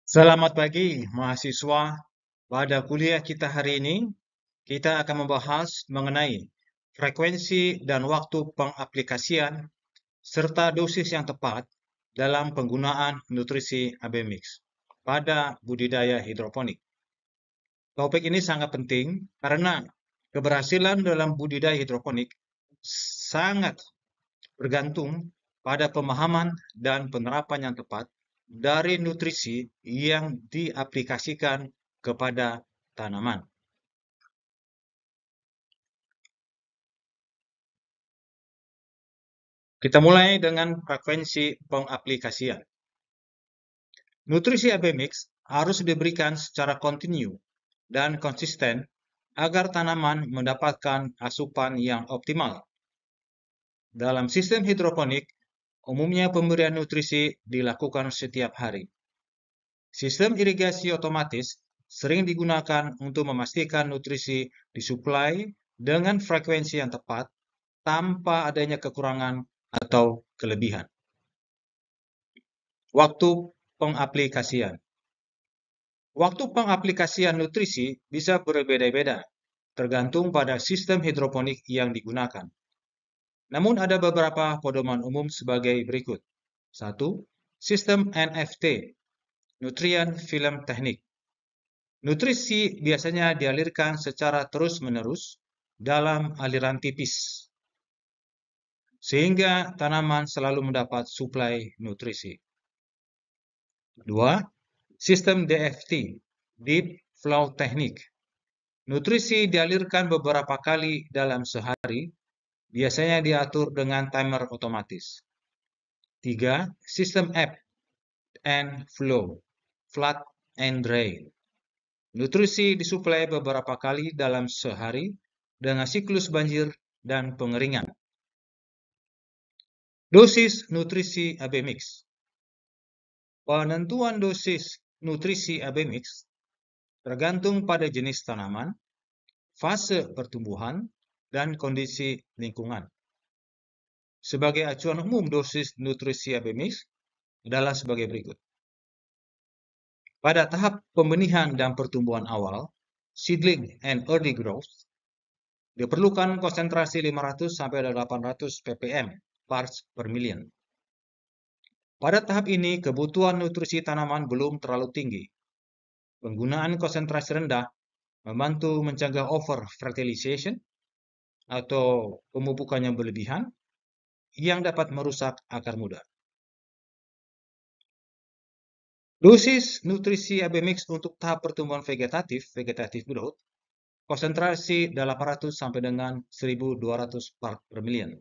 Selamat pagi, mahasiswa. Pada kuliah kita hari ini, kita akan membahas mengenai frekuensi dan waktu pengaplikasian serta dosis yang tepat dalam penggunaan nutrisi AB Mix pada budidaya hidroponik. Topik ini sangat penting karena keberhasilan dalam budidaya hidroponik sangat bergantung pada pemahaman dan penerapan yang tepat dari nutrisi yang diaplikasikan kepada tanaman. Kita mulai dengan frekuensi pengaplikasian. Nutrisi AB Mix harus diberikan secara kontinu dan konsisten agar tanaman mendapatkan asupan yang optimal. Dalam sistem hidroponik, umumnya pemberian nutrisi dilakukan setiap hari. Sistem irigasi otomatis sering digunakan untuk memastikan nutrisi disuplai dengan frekuensi yang tepat tanpa adanya kekurangan atau kelebihan. Waktu pengaplikasian. Waktu pengaplikasian nutrisi bisa berbeda-beda, tergantung pada sistem hidroponik yang digunakan. Namun ada beberapa pedoman umum sebagai berikut. 1. Sistem NFT, Nutrient Film Technique. Nutrisi biasanya dialirkan secara terus-menerus dalam aliran tipis, sehingga tanaman selalu mendapat suplai nutrisi. 2. Sistem DFT, Deep Flow Technique. Nutrisi dialirkan beberapa kali dalam sehari, biasanya diatur dengan timer otomatis. 3. Sistem Ebb and Flow, Flood and Drain. Nutrisi disuplai beberapa kali dalam sehari dengan siklus banjir dan pengeringan. Dosis nutrisi AB Mix. Penentuan dosis nutrisi AB Mix tergantung pada jenis tanaman, fase pertumbuhan, dan kondisi lingkungan. Sebagai acuan umum, dosis nutrisi AB Mix adalah sebagai berikut. Pada tahap pembenihan dan pertumbuhan awal, seedling and early growth, diperlukan konsentrasi 500 sampai 800 ppm parts per million. Pada tahap ini, kebutuhan nutrisi tanaman belum terlalu tinggi. Penggunaan konsentrasi rendah membantu mencegah over fertilization atau pemupukan yang berlebihan yang dapat merusak akar muda. Dosis nutrisi AB Mix untuk tahap pertumbuhan vegetative growth, konsentrasi 800 sampai dengan 1200 part per million.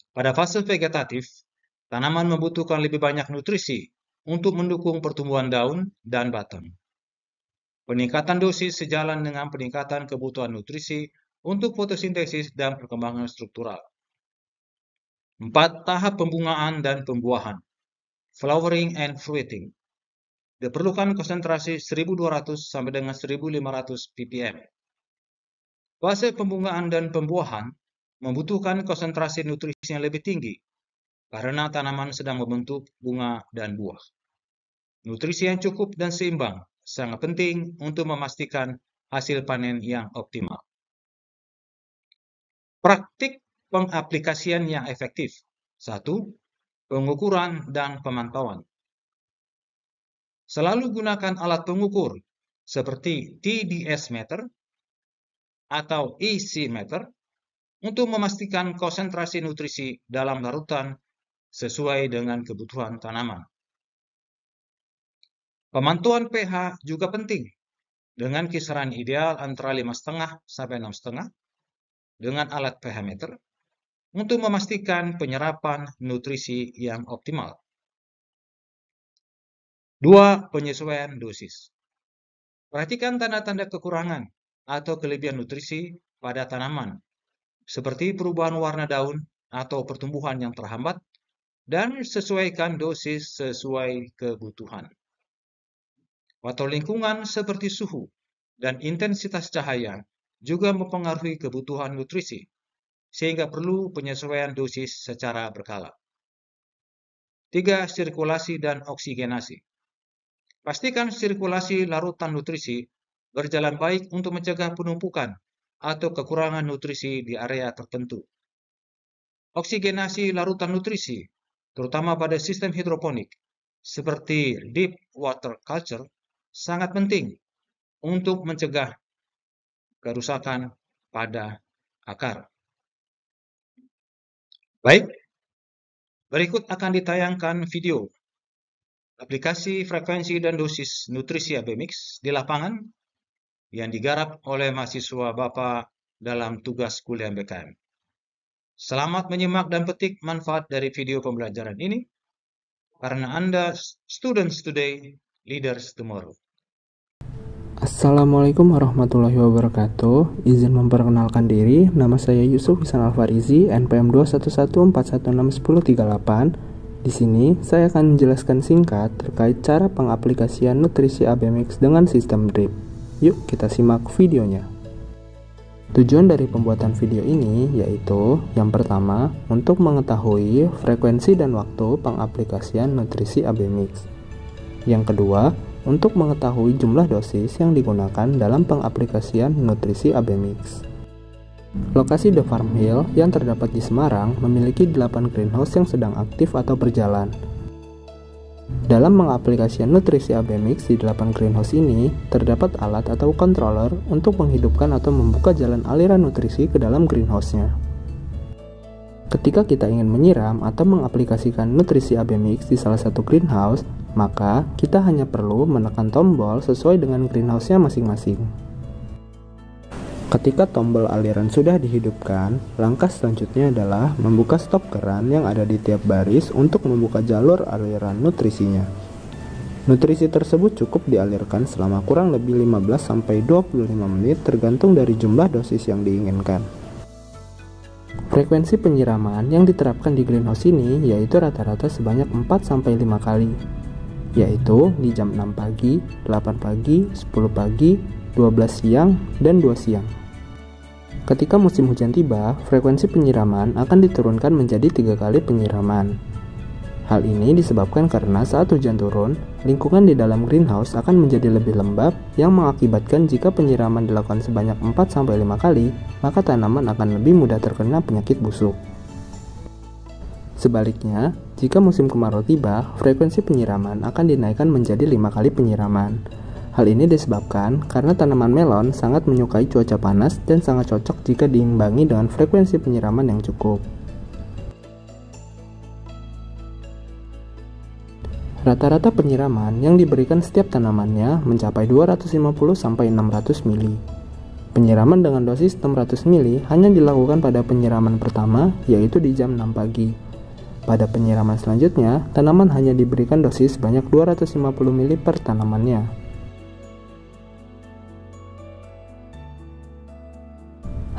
Pada fase vegetatif, tanaman membutuhkan lebih banyak nutrisi untuk mendukung pertumbuhan daun dan batang. Peningkatan dosis sejalan dengan peningkatan kebutuhan nutrisi untuk fotosintesis dan perkembangan struktural. 4. Tahap pembungaan dan pembuahan, flowering and fruiting. Diperlukan konsentrasi 1200 sampai dengan 1500 ppm. Fase pembungaan dan pembuahan membutuhkan konsentrasi nutrisi yang lebih tinggi karena tanaman sedang membentuk bunga dan buah. Nutrisi yang cukup dan seimbang sangat penting untuk memastikan hasil panen yang optimal. Praktik pengaplikasian yang efektif. 1. Pengukuran dan pemantauan. Selalu gunakan alat pengukur seperti TDS meter atau EC meter untuk memastikan konsentrasi nutrisi dalam larutan sesuai dengan kebutuhan tanaman. Pemantauan pH juga penting dengan kisaran ideal antara 5,5 sampai 6,5 dengan alat pH meter untuk memastikan penyerapan nutrisi yang optimal. 2. Penyesuaian dosis. Perhatikan tanda-tanda kekurangan atau kelebihan nutrisi pada tanaman, seperti perubahan warna daun atau pertumbuhan yang terhambat, dan sesuaikan dosis sesuai kebutuhan. Faktor lingkungan seperti suhu dan intensitas cahaya juga mempengaruhi kebutuhan nutrisi, sehingga perlu penyesuaian dosis secara berkala. 3. Sirkulasi dan oksigenasi. Pastikan sirkulasi larutan nutrisi berjalan baik untuk mencegah penumpukan atau kekurangan nutrisi di area tertentu. Oksigenasi larutan nutrisi, terutama pada sistem hidroponik, seperti deep water culture, sangat penting untuk mencegah kerusakan pada akar. Baik, berikut akan ditayangkan video aplikasi frekuensi dan dosis nutrisi ABMIX di lapangan yang digarap oleh mahasiswa Bapak dalam tugas kuliah MBKM. Selamat menyimak dan petik manfaat dari video pembelajaran ini, karena Anda students today, leaders tomorrow. Assalamualaikum warahmatullahi wabarakatuh. Izin memperkenalkan diri, nama saya Yusuf Ihsan Alfarizi, NPM 21141611038. Di sini saya akan menjelaskan singkat terkait cara pengaplikasian nutrisi ABMIX dengan sistem drip. Yuk kita simak videonya. Tujuan dari pembuatan video ini yaitu yang pertama, untuk mengetahui frekuensi dan waktu pengaplikasian nutrisi ABMIX. Yang kedua, untuk mengetahui jumlah dosis yang digunakan dalam pengaplikasian nutrisi ABMIX. Lokasi The Farm Hill yang terdapat di Semarang memiliki 8 greenhouse yang sedang aktif atau berjalan. Dalam mengaplikasikan nutrisi ABMIX di 8 greenhouse ini, terdapat alat atau controller untuk menghidupkan atau membuka jalan aliran nutrisi ke dalam greenhouse-nya. Ketika kita ingin menyiram atau mengaplikasikan nutrisi ABMIX di salah satu greenhouse, maka kita hanya perlu menekan tombol sesuai dengan greenhouse-nya masing-masing. Ketika tombol aliran sudah dihidupkan, langkah selanjutnya adalah membuka stop keran yang ada di tiap baris untuk membuka jalur aliran nutrisinya. Nutrisi tersebut cukup dialirkan selama kurang lebih 15-25 menit tergantung dari jumlah dosis yang diinginkan. Frekuensi penyiraman yang diterapkan di greenhouse ini yaitu rata-rata sebanyak 4-5 kali, yaitu di jam 6 pagi, 8 pagi, 10 pagi, 12 siang, dan 2 siang. Ketika musim hujan tiba, frekuensi penyiraman akan diturunkan menjadi 3 kali penyiraman. Hal ini disebabkan karena saat hujan turun, lingkungan di dalam greenhouse akan menjadi lebih lembab yang mengakibatkan jika penyiraman dilakukan sebanyak 4-5 kali, maka tanaman akan lebih mudah terkena penyakit busuk. Sebaliknya, jika musim kemarau tiba, frekuensi penyiraman akan dinaikkan menjadi 5 kali penyiraman. Hal ini disebabkan karena tanaman melon sangat menyukai cuaca panas dan sangat cocok jika diimbangi dengan frekuensi penyiraman yang cukup. Rata-rata penyiraman yang diberikan setiap tanamannya mencapai 250-600 mili. Penyiraman dengan dosis 600 mili hanya dilakukan pada penyiraman pertama, yaitu di jam 6 pagi. Pada penyiraman selanjutnya, tanaman hanya diberikan dosis sebanyak 250 mili per tanamannya.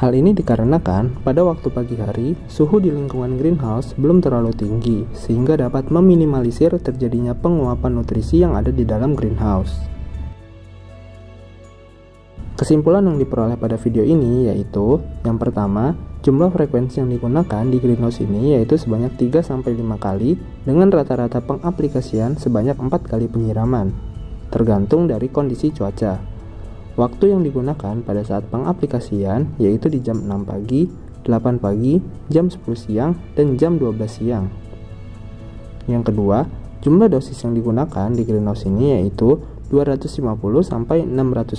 Hal ini dikarenakan pada waktu pagi hari, suhu di lingkungan greenhouse belum terlalu tinggi, sehingga dapat meminimalisir terjadinya penguapan nutrisi yang ada di dalam greenhouse. Kesimpulan yang diperoleh pada video ini yaitu, yang pertama, jumlah frekuensi yang digunakan di greenhouse ini yaitu sebanyak 3-5 kali dengan rata-rata pengaplikasian sebanyak 4 kali penyiraman, tergantung dari kondisi cuaca. Waktu yang digunakan pada saat pengaplikasian yaitu di jam 6 pagi, 8 pagi, jam 10 siang, dan jam 12 siang. Yang kedua, jumlah dosis yang digunakan di greenhouse ini yaitu 250-600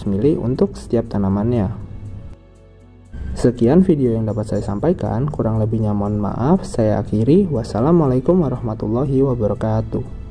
mili untuk setiap tanamannya. Sekian video yang dapat saya sampaikan, kurang lebihnya mohon maaf, saya akhiri. Wassalamualaikum warahmatullahi wabarakatuh.